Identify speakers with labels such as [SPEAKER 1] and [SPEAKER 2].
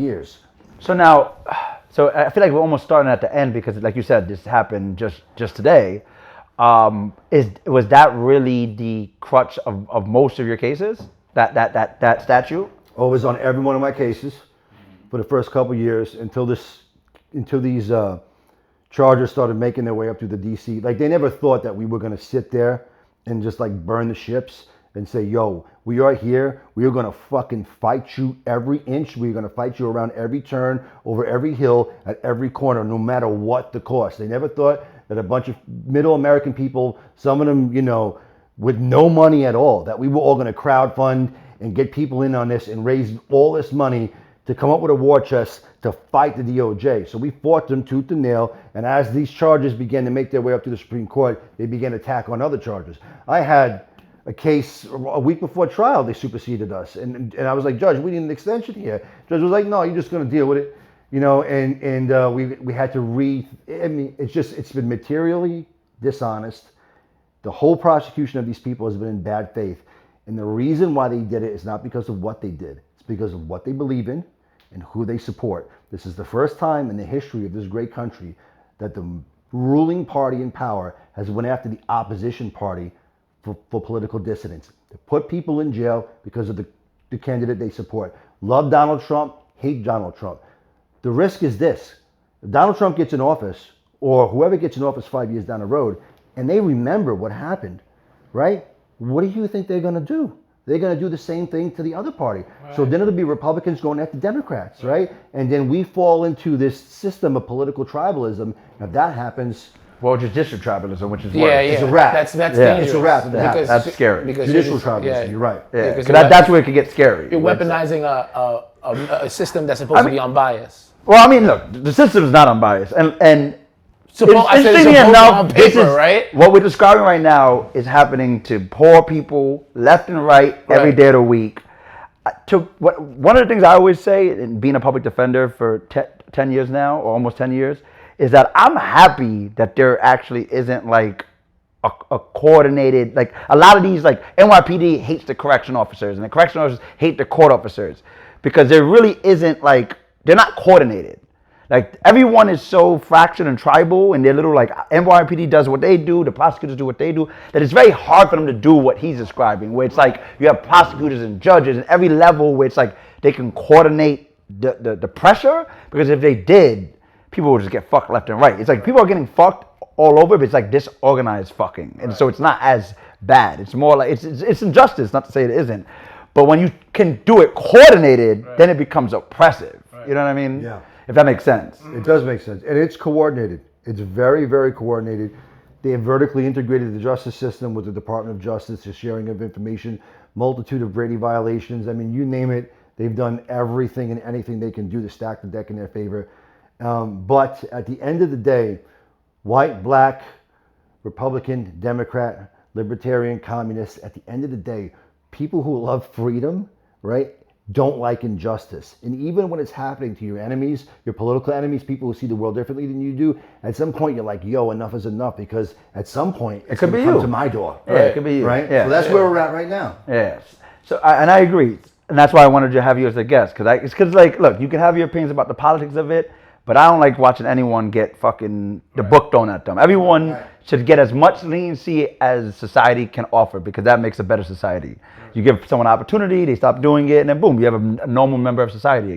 [SPEAKER 1] years.
[SPEAKER 2] So now, so I feel like we're almost starting at the end because, like you said, this happened just today. Was that really the crutch of most of your cases? That statute?
[SPEAKER 1] Oh, it was on every one of my cases for the first couple of years until these charges started making their way up through the DC. Like, they never thought that we were going to sit there and just like burn the ships and say, yo, we are here. We are going to fucking fight you every inch. We're going to fight you around every turn, over every hill, at every corner, no matter what the cost. They never thought that a bunch of middle American people, some of them, you know, with no money at all, that we were all going to crowdfund and get people in on this and raise all this money to come up with a war chest to fight the DOJ. So we fought them tooth and nail, and as these charges began to make their way up to the Supreme Court, they began to tack on other charges. I had a case a week before trial, they superseded us, and I was like, Judge, we need an extension here. Judge was like, no, you're just going to deal with it, you know, and we had to I mean, it's been materially dishonest. The whole prosecution of these people has been in bad faith, and the reason why they did it is not because of what they did. It's because of what they believe in and who they support. This is the first time in the history of this great country that the ruling party in power has went after the opposition party for political dissidents. They put people in jail because of the candidate they support. Love Donald Trump, hate Donald Trump. The risk is this. If Donald Trump gets in office, or whoever gets in office 5 years down the road, and they remember what happened, right? What do you think they're going to do? They're going to do the same thing to the other party. Right. So then it'll be Republicans going after Democrats, right? And then we fall into this system of political tribalism. Now, if that happens...
[SPEAKER 2] Well, judicial tribalism, which is
[SPEAKER 3] worse.
[SPEAKER 1] It's a wrap.
[SPEAKER 3] That's dangerous.
[SPEAKER 1] It's a wrap.
[SPEAKER 2] That's scary.
[SPEAKER 1] Because judicial tribalism, you're right.
[SPEAKER 2] Yeah, because that's where it could get scary.
[SPEAKER 3] You're weaponizing a system that's supposed to be unbiased.
[SPEAKER 2] Well, I mean, look, the system is not unbiased, and
[SPEAKER 3] interestingly enough, right?
[SPEAKER 2] What we're describing right now is happening to poor people left and right every day of the week. One of the things I always say, in being a public defender for 10 years now, or almost 10 years, is that I'm happy that there actually isn't like a coordinated, like a lot of these, like NYPD hates the correction officers and the correction officers hate the court officers because there really isn't like, they're not coordinated. Like everyone is so fractured and tribal, and they're little like NYPD does what they do, the prosecutors do what they do, that it's very hard for them to do what he's describing, where it's like you have prosecutors and judges at every level where it's like they can coordinate the pressure, because if they did, people would just get fucked left and right. It's like people are getting fucked all over, but it's like disorganized fucking. And so it's not as bad. It's more like, it's injustice, not to say it isn't. But when you can do it coordinated, then it becomes oppressive. You know what I mean?
[SPEAKER 1] Yeah.
[SPEAKER 2] If that makes sense.
[SPEAKER 1] It does make sense. And it's coordinated. It's very, very coordinated. They have vertically integrated the justice system with the Department of Justice, the sharing of information, multitude of Brady violations. I mean, you name it. They've done everything and anything they can do to stack the deck in their favor. But at the end of the day, white, black, Republican, Democrat, Libertarian, Communist, at the end of the day, people who love freedom, right, don't like injustice. And even when it's happening to your enemies, your political enemies, people who see the world differently than you do, at some point you're like, yo, enough is enough, because at some point it's going to come to my door.
[SPEAKER 2] Yeah, it could be you.
[SPEAKER 1] Right?
[SPEAKER 2] Yeah.
[SPEAKER 1] So that's where we're at right now.
[SPEAKER 2] Yes. So, and I agree. And that's why I wanted to have you as a guest. It's because, like, look, you can have your opinions about the politics of it, but I don't like watching anyone get fucking the book thrown at them. Everyone should get as much leniency as society can offer, because that makes a better society. You give someone an opportunity, they stop doing it, and then boom, you have a normal member of society again.